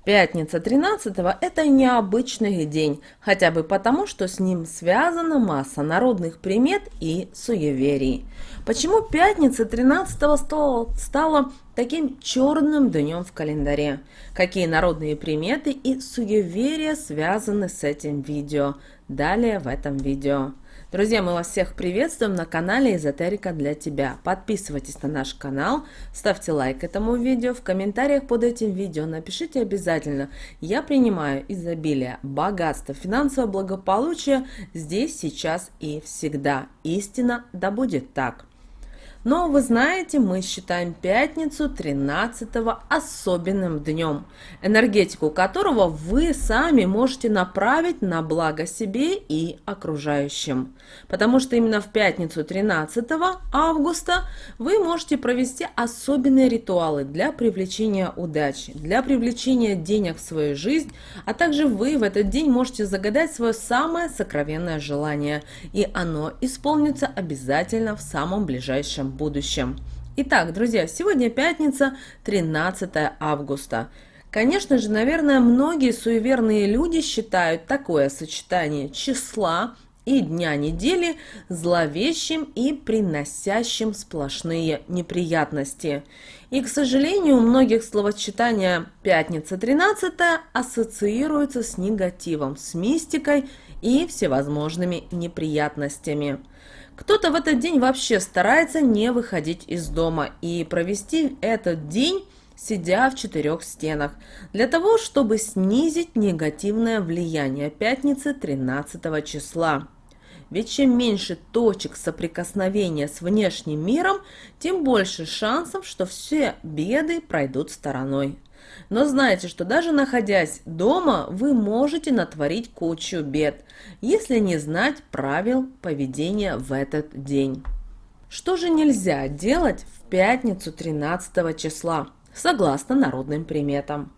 Пятница 13-го – это необычный день, хотя бы потому, что с ним связана масса народных примет и суеверий. Почему пятница 13-го стала таким черным днем в календаре? Какие народные приметы и суеверия связаны с этим видео? Далее в этом видео. Друзья, мы вас всех приветствуем на канале Эзотерика для тебя. Подписывайтесь на наш канал, ставьте лайк этому видео, в комментариях под этим видео напишите обязательно: я принимаю изобилие, богатство, финансовое благополучие здесь, сейчас и всегда. Истина, да будет так. Но вы знаете, мы считаем пятницу 13-го особенным днем, энергетику которого вы сами можете направить на благо себе и окружающим. Потому что именно в пятницу 13 августа вы можете провести особенные ритуалы для привлечения удачи, для привлечения денег в свою жизнь, а также вы в этот день можете загадать свое самое сокровенное желание, и оно исполнится обязательно в самом ближайшем будущем. Итак, друзья, сегодня пятница, 13 августа. Конечно же, наверное, многие суеверные люди считают такое сочетание числа и дня недели зловещим и приносящим сплошные неприятности. И, к сожалению, у многих словосочетание «пятница 13» ассоциируется с негативом, с мистикой и всевозможными неприятностями. Кто-то в этот день вообще старается не выходить из дома и провести этот день, сидя в четырех стенах, для того, чтобы снизить негативное влияние пятницы 13 числа. Ведь чем меньше точек соприкосновения с внешним миром, тем больше шансов, что все беды пройдут стороной. Но знайте, что даже находясь дома, вы можете натворить кучу бед, если не знать правил поведения в этот день. Что же нельзя делать в пятницу 13 числа, согласно народным приметам?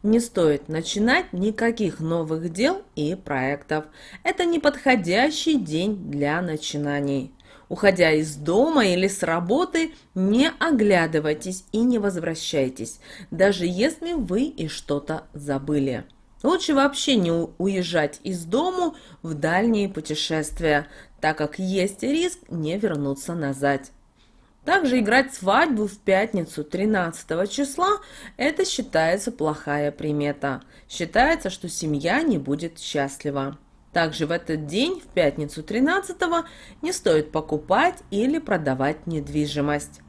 Не стоит начинать никаких новых дел и проектов. Это неподходящий день для начинаний. Уходя из дома или с работы, не оглядывайтесь и не возвращайтесь, даже если вы и что-то забыли. Лучше вообще не уезжать из дому в дальние путешествия, так как есть риск не вернуться назад. Также играть свадьбу в пятницу 13 числа – это считается плохая примета. Считается, что семья не будет счастлива. Также в этот день, в пятницу 13-го, не стоит покупать или продавать недвижимость.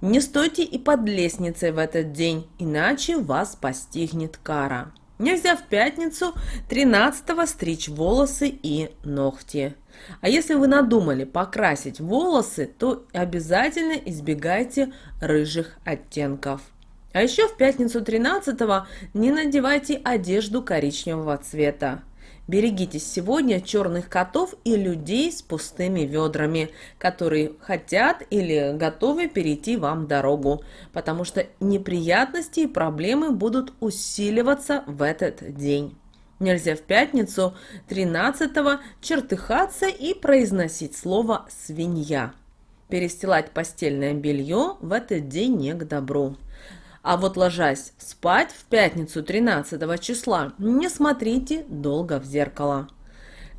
Не стойте и под лестницей в этот день, иначе вас постигнет кара. Нельзя в пятницу 13-го стричь волосы и ногти. А если вы надумали покрасить волосы, то обязательно избегайте рыжих оттенков. А еще в пятницу 13-го не надевайте одежду коричневого цвета. Берегитесь сегодня черных котов и людей с пустыми ведрами, которые хотят или готовы перейти вам дорогу, потому что неприятности и проблемы будут усиливаться в этот день. Нельзя в пятницу 13-го чертыхаться и произносить слово «свинья». Перестилать постельное белье в этот день не к добру. А вот ложась спать в пятницу 13 числа, не смотрите долго в зеркало.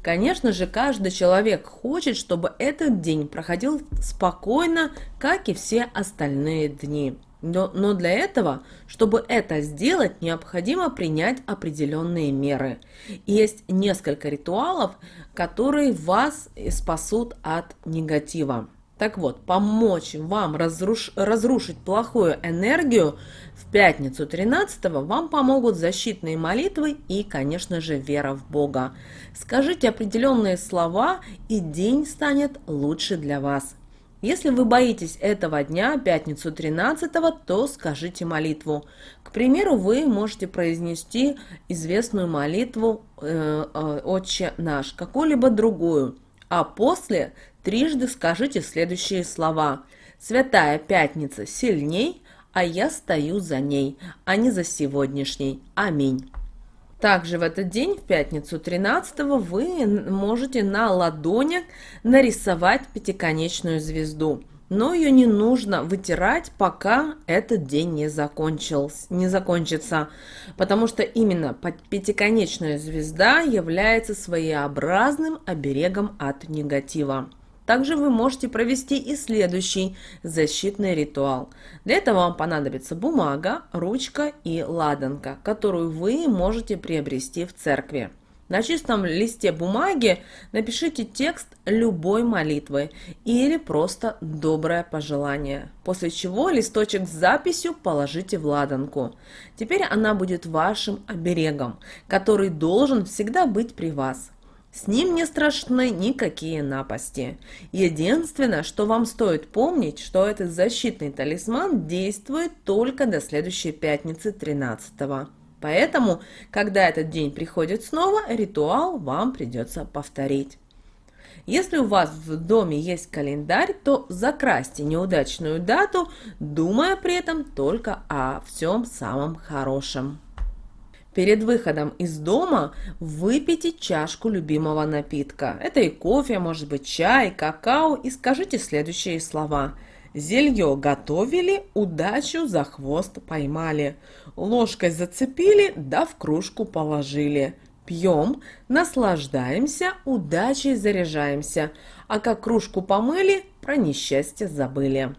Конечно же, каждый человек хочет, чтобы этот день проходил спокойно, как и все остальные дни. Но для этого, чтобы это сделать, необходимо принять определенные меры. Есть несколько ритуалов, которые вас спасут от негатива. Так вот, помочь вам разрушить плохую энергию в пятницу 13-го вам помогут защитные молитвы и, конечно же, вера в Бога. Скажите определенные слова, и день станет лучше для вас. Если вы боитесь этого дня, пятницу 13-го, то скажите молитву. К примеру, вы можете произнести известную молитву «Отче наш», какую-либо другую. А после трижды скажите следующие слова: «Святая пятница сильней, а я стою за ней, а не за сегодняшней. Аминь». Также в этот день, в пятницу 13-го, вы можете на ладонях нарисовать пятиконечную звезду. но ее не нужно вытирать, пока этот день не закончится, потому что именно пятиконечная звезда является своеобразным оберегом от негатива. Также вы можете провести и следующий защитный ритуал. Для этого вам понадобится бумага, ручка и ладанка, которую вы можете приобрести в церкви. На чистом листе бумаги напишите текст любой молитвы или просто доброе пожелание, после чего листочек с записью положите в ладанку. Теперь она будет вашим оберегом, который должен всегда быть при вас. С ним не страшны никакие напасти. Единственное, что вам стоит помнить, что этот защитный талисман действует только до следующей пятницы 13-го. Поэтому, когда этот день приходит снова, ритуал вам придется повторить. Если у вас в доме есть календарь, то закрасьте неудачную дату, думая при этом только о всем самом хорошем. Перед выходом из дома выпейте чашку любимого напитка. Это и кофе, может быть чай, какао, и скажите следующие слова. Зелье готовили, удачу за хвост поймали. Ложкой зацепили, да в кружку положили. Пьем, наслаждаемся, удачей заряжаемся. А как кружку помыли, про несчастье забыли.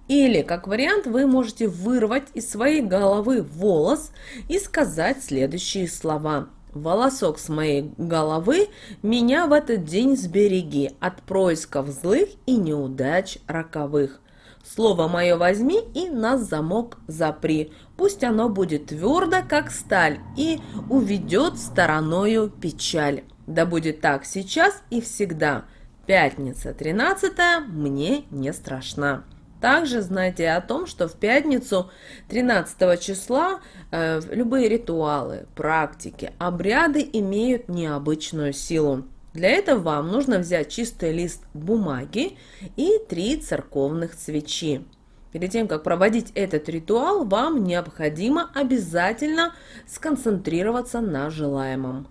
Или, как вариант, вы можете вырвать из своей головы волос и сказать следующие слова. «Волосок с моей головы меня в этот день сбереги от происков злых и неудач роковых. Слово мое возьми и на замок запри. Пусть оно будет твердо, как сталь, и уведет стороною печаль. Да будет так сейчас и всегда. Пятница 13-я мне не страшна». Также знайте о том, что в пятницу 13 числа любые ритуалы, практики, обряды имеют необычную силу. Для этого вам нужно взять чистый лист бумаги и 3 церковных свечи. Перед тем, как проводить этот ритуал, вам необходимо обязательно сконцентрироваться на желаемом.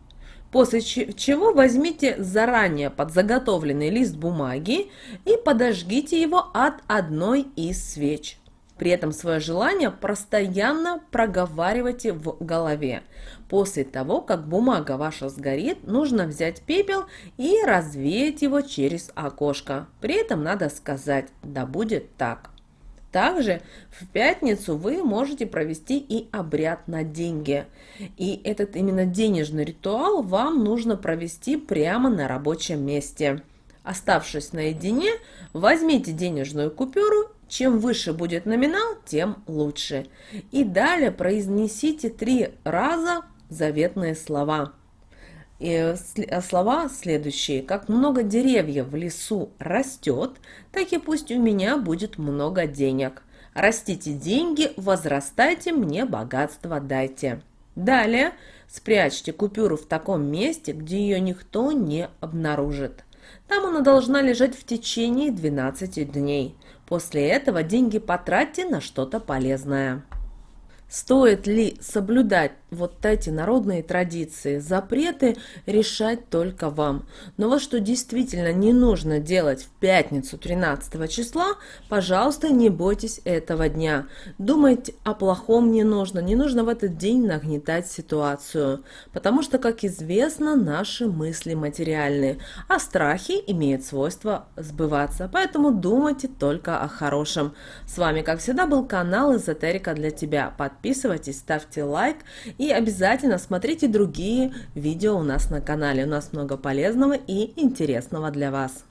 После чего возьмите заранее подзаготовленный лист бумаги и подожгите его от одной из свеч. При этом свое желание постоянно проговаривайте в голове. После того, как бумага ваша сгорит, нужно взять пепел и развеять его через окошко. При этом надо сказать «да будет так». Также в пятницу вы можете провести и обряд на деньги. И этот именно денежный ритуал вам нужно провести прямо на рабочем месте. Оставшись наедине, возьмите денежную купюру. Чем выше будет номинал, тем лучше. И далее произнесите 3 раза заветные слова. И слова следующие. Как много деревьев в лесу растет, так и пусть у меня будет много денег. Растите деньги, возрастайте, мне богатство дайте. Далее спрячьте купюру в таком месте, где ее никто не обнаружит. Там она должна лежать в течение 12 дней. После этого деньги потратьте на что-то полезное. Стоит ли соблюдать вот эти народные традиции, запреты решать только вам. Но вот что действительно не нужно делать в пятницу 13 числа, пожалуйста, не бойтесь этого дня. Думать о плохом не нужно в этот день нагнетать ситуацию. Потому что, как известно, наши мысли материальны, а страхи имеют свойство сбываться. Поэтому думайте только о хорошем. С вами, как всегда, был канал Эзотерика для тебя. Подписывайтесь, ставьте лайк и обязательно смотрите другие видео у нас на канале. У нас много полезного и интересного для вас.